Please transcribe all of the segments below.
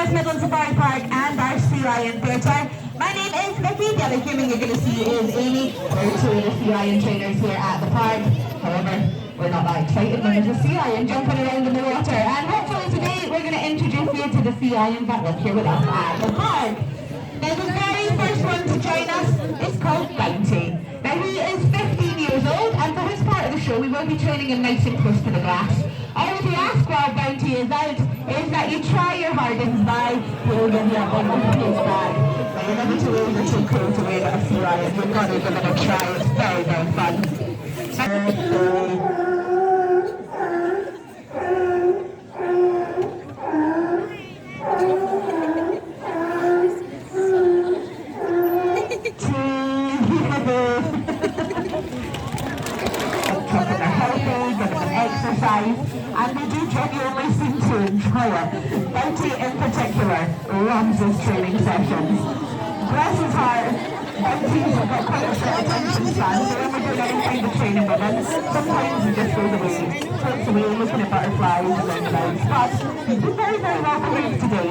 West Midlands Safari Park and our Sea Lion Theatre. My name is Vicky. The other human you're going to see is Amy. We're two of the Sea Lion trainers here at the park. However, we're not that excited when there's a sea lion jumping around in the water. And hopefully today we're going to introduce you to the sea lions that live here with us at the park. Now the very first one to join us is called Bounty. Now he is 15 years old, and for his part of the show we will be training him nice and close to the glass. All we ask while Bounty is out is that you try your hardest by holding your own face back. Now you're never too old or too cool to wave at a sea lion. You've got to give it a try. It's very, very fun. And we do genuinely seem to enjoy it. Bounty in particular loves his training sessions. Bless his heart, Bounty's got quite a short attention span, so when we're doing any kind of training with him, sometimes he just goes away, floats away looking at butterflies and then clouds. But he's been very, very well behaved today.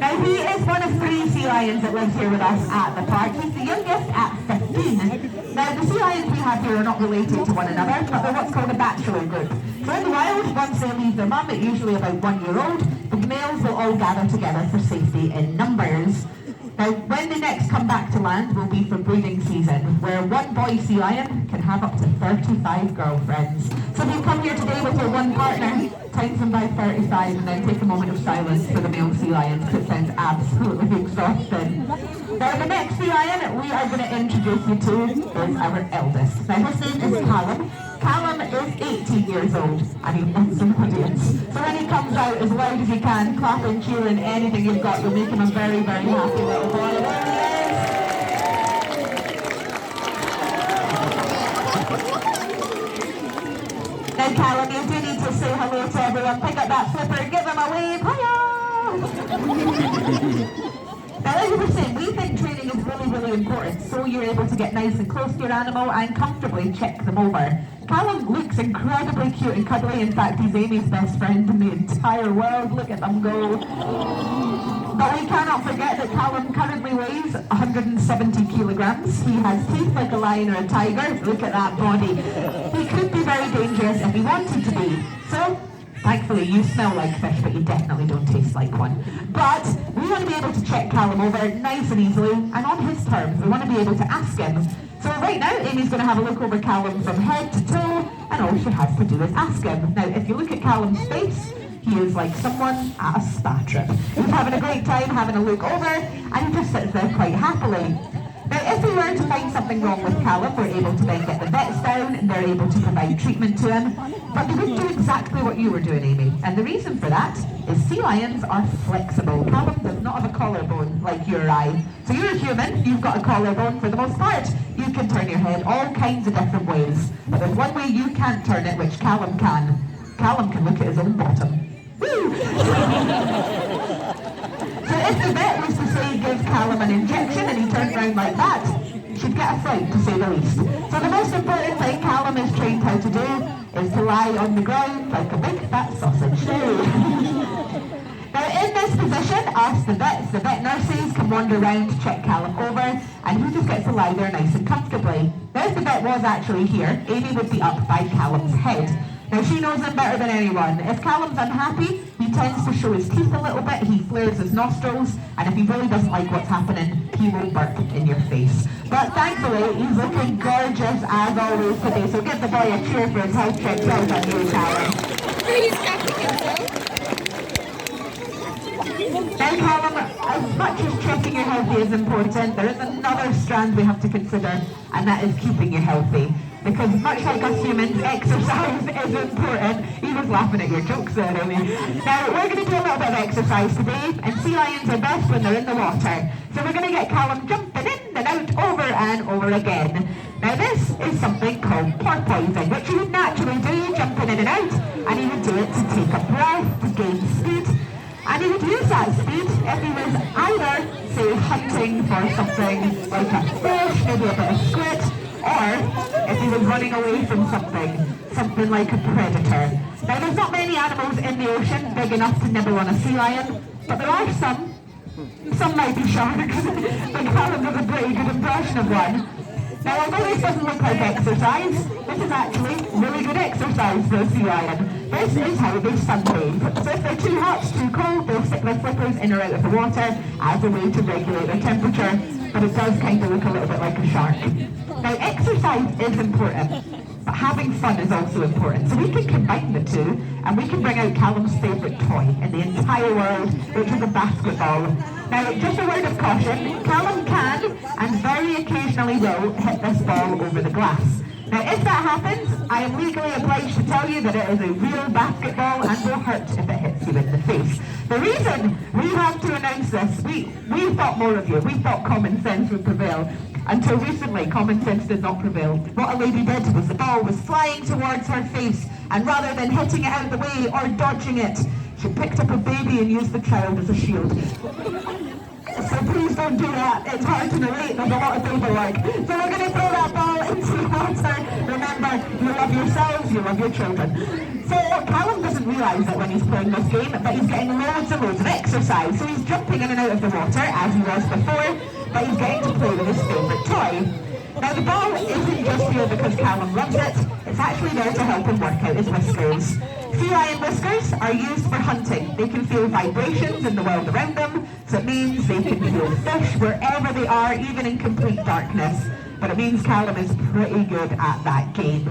Now he is one of 3 sea lions that live here with us at the park. He's the youngest at 15. Now the sea lions we have here are not related to one another, but they're what's called a bachelor group. So in the wild, once they leave their mum, at usually about 1 year old, the males will all gather together for safety in numbers. Now when they next come back to land will be for breeding season, where one boy sea lion can have up to 35 girlfriends. So if you come here today with your one partner, times them by 35 and then take a moment of silence for the male sea lions, because it sounds absolutely exhausting. Now the next sea lion we are going to introduce you to is our eldest. Now his name is Callum. Callum is 18 years old and he loves some audience. So when he comes out as loud as he can, clapping, cheering, anything you've got, you'll make him a very, very happy little boy. There he is. Now Callum, you do need to say hello to everyone. Pick up that flipper, give him a wave. Hiya! Now, as you were saying, we think training is really, really important, so you're able to get nice and close to your animal and comfortably check them over. Callum looks incredibly cute and cuddly. In fact, he's Amy's best friend in the entire world. Look at them go. But we cannot forget that Callum currently weighs 170 kilograms. He has teeth like a lion or a tiger. Look at that body. He could be very dangerous if he wanted to be. So, thankfully, you smell like fish, but you definitely don't taste like one. But we want to be able to check Callum over nice and easily, and on his terms. We want to be able to ask him. So right now, Amy's going to have a look over Callum from head to toe, and all she has to do is ask him. Now, if you look at Callum's face, he is like someone at a spa trip. He's having a great time, having a look over, and he just sits there quite happily. Now, if we were to find something wrong with Callum, we're able to then get the vets down and they're able to provide treatment to him. But they wouldn't do exactly what you were doing, Amy. And the reason for that is sea lions are flexible. Callum does not have a collarbone like you or I. So you're a human, you've got a collarbone for the most part. You can turn your head all kinds of different ways. But there's one way you can't turn it, which Callum can. Callum can look at his own bottom. Woo! So if the vet was to say give Callum an injection and he turned around like that, she'd get a fright to say the least. So the most important thing Callum is trained how to do is to lie on the ground like a big fat sausage. Now in this position, us, the vet nurses can wander around to check Callum over, and he just gets to lie there nice and comfortably. Now if the vet was actually here, Amy would be up by Callum's head. Now she knows him better than anyone. If Callum's unhappy, he tends to show his teeth a little bit, he flares his nostrils, and if he really doesn't like what's happening, he will bark in your face. But thankfully, he's looking gorgeous as always today, so give the boy a cheer for his health check. Well done, you, Callum. He's checking himself. Now Callum, as much as checking your healthy is important, there is another strand we have to consider, and that is keeping you healthy. Because much like us humans, exercise is important. He was laughing at your jokes there, Amy. Now, we're going to do a little bit of exercise today, and sea lions are best when they're in the water. So we're going to get Callum jumping in and out over and over again. Now this is something called porpoising, which you would naturally do, jumping in and out, and he would do it to take a breath, to gain speed. And he would use that speed if he was either, say, hunting for something like a fish, maybe a bit of squid, or if he was running away from something like a predator. Now there's not many animals in the ocean big enough to nibble on a sea lion, But there are some might be sharks, but Callum does a pretty good impression of one. Now, although this doesn't look like exercise, this is actually really good exercise for a sea lion. This is how they sunbathe. So if they're too hot, too cold, they'll stick their flippers in or out of the water as a way to regulate their temperature, but it does kind of look a little bit like a shark. Now, exercise is important, but having fun is also important. So we can combine the two, and we can bring out Callum's favourite toy in the entire world, which is a basketball. Now, just a word of caution, Callum can, and very occasionally will, hit this ball over the glass. Now, if that happens, I am legally obliged to tell you that it is a real basketball and will hurt if it hits you in the face. The reason we have to announce this, we thought more of you. We thought common sense would prevail. Until recently, common sense did not prevail. What a lady did was the ball was flying towards her face, and rather than hitting it out of the way or dodging it, she picked up a baby and used the child as a shield. So please don't do that. It's hard to narrate. There's a lot of paperwork. So we're going to throw that ball into the water. Remember, you love yourselves, you love your children. So Callum doesn't realise that when he's playing this game, that he's getting loads and loads of exercise. So he's jumping in and out of the water, as he was before, but he's getting to play with his favourite toy. Now the ball isn't just here because Callum loves it, it's actually there to help him work out his whiskers. Sea lion whiskers are used for hunting. They can feel vibrations in the world around them, so it means they can feel fish wherever they are, even in complete darkness. But it means Callum is pretty good at that game.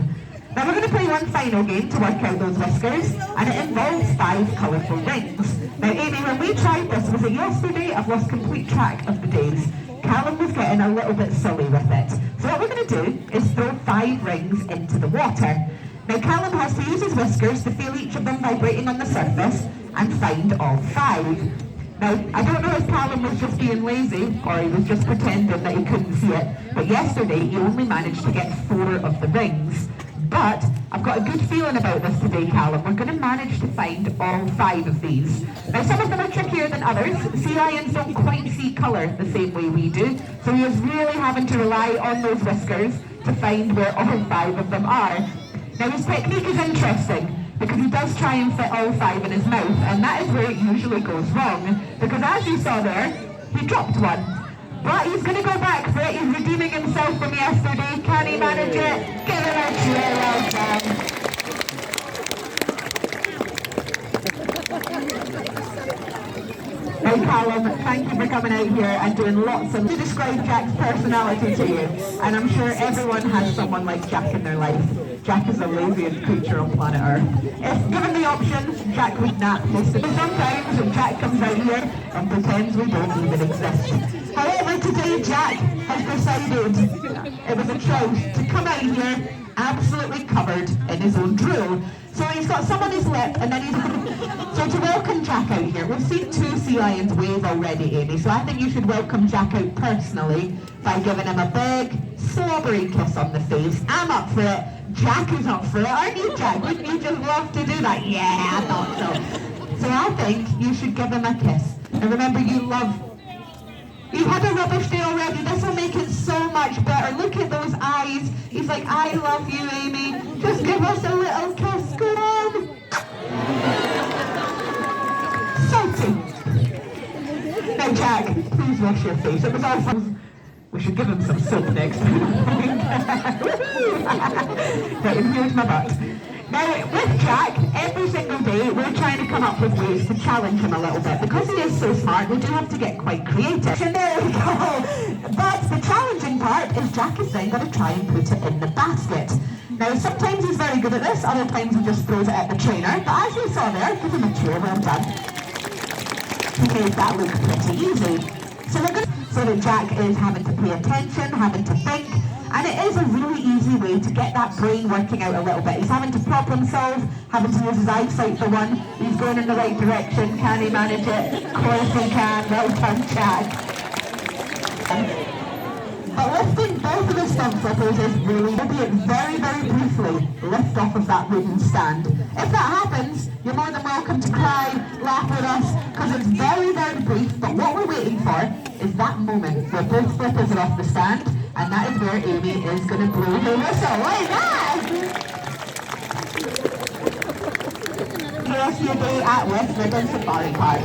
Now we're going to play one final game to work out those whiskers, and it involves 5 colourful rings. Now Amy, when we tried this, was it yesterday? I've lost complete track of the days. Callum was getting a little bit silly with it. So what we're going to do is throw 5 rings into the water. Now Callum has to use his whiskers to feel each of them vibrating on the surface and find all 5. Now, I don't know if Callum was just being lazy or he was just pretending that he couldn't see it, but yesterday he only managed to get 4 of the rings. But I've got a good feeling about this today, Callum. We're going to manage to find all 5 of these. Now, some of them are trickier than others. Sea lions don't quite see colour the same way we do, so he is really having to rely on those whiskers to find where all 5 of them are. Now, his technique is interesting because he does try and fit all 5 in his mouth, and that is where it usually goes wrong, because as you saw there, he dropped one. But he's going to go back for it. He's redeeming himself from yesterday. Can he manage it? Give him a cheer, well done. Hey Callum, thank you for coming out here and doing lots of... To describe Jack's personality to you, and I'm sure everyone has someone like Jack in their life. Jack is the laziest creature on planet Earth. If given the option, Jack would nap most of the sometimes Jack comes out here and pretends we don't even exist. However, today Jack has decided, it was a choice, to come out here absolutely covered in his own drool. So he's got some on his lip, and then he's... So to welcome Jack out here, we've seen 2 sea lions wave already, Amy, so I think you should welcome Jack out personally by giving him a big, slobbery kiss on the face. I'm up for it. Jack is up for it, aren't you, Jack? Wouldn't you just love to do that? Yeah, I thought so. So I think you should give him a kiss. And remember, you had a rubbish day already. This will make it so much better. Look at those eyes. He's like, I love you, Amy. Just give us a little kiss. Go on. Salty. Now, Jack, please wash your face. It was all fun. We should give him some soap next time. Right, and here's my butt. Now, with Jack, every single day, we're trying to come up with ways to challenge him a little bit. Because he is so smart, we do have to get quite creative. And there we go. But the challenging part is Jack is then going to try and put it in the basket. Now, sometimes he's very good at this, other times he just throws it at the trainer. But as you saw there, give him a cheer, well done. He made that look pretty easy. So that Jack is having to pay attention, having to think, and it is a really easy way to get that brain working out a little bit. He's having to problem solve, having to use his eyesight for one. He's going in the right direction. Can he manage it? Of course he can. Well done, Jack. But lifting both of the stump flippers is really, albeit very, very briefly, lift off of that wooden stand. If that happens, you're more than welcome to cry, laugh with us, because it's very, very brief, but what we're waiting for is that moment where both flippers are off the stand, and that is where Amy is going to blow her whistle, like that! Here's your day at West Midlands Safari Park.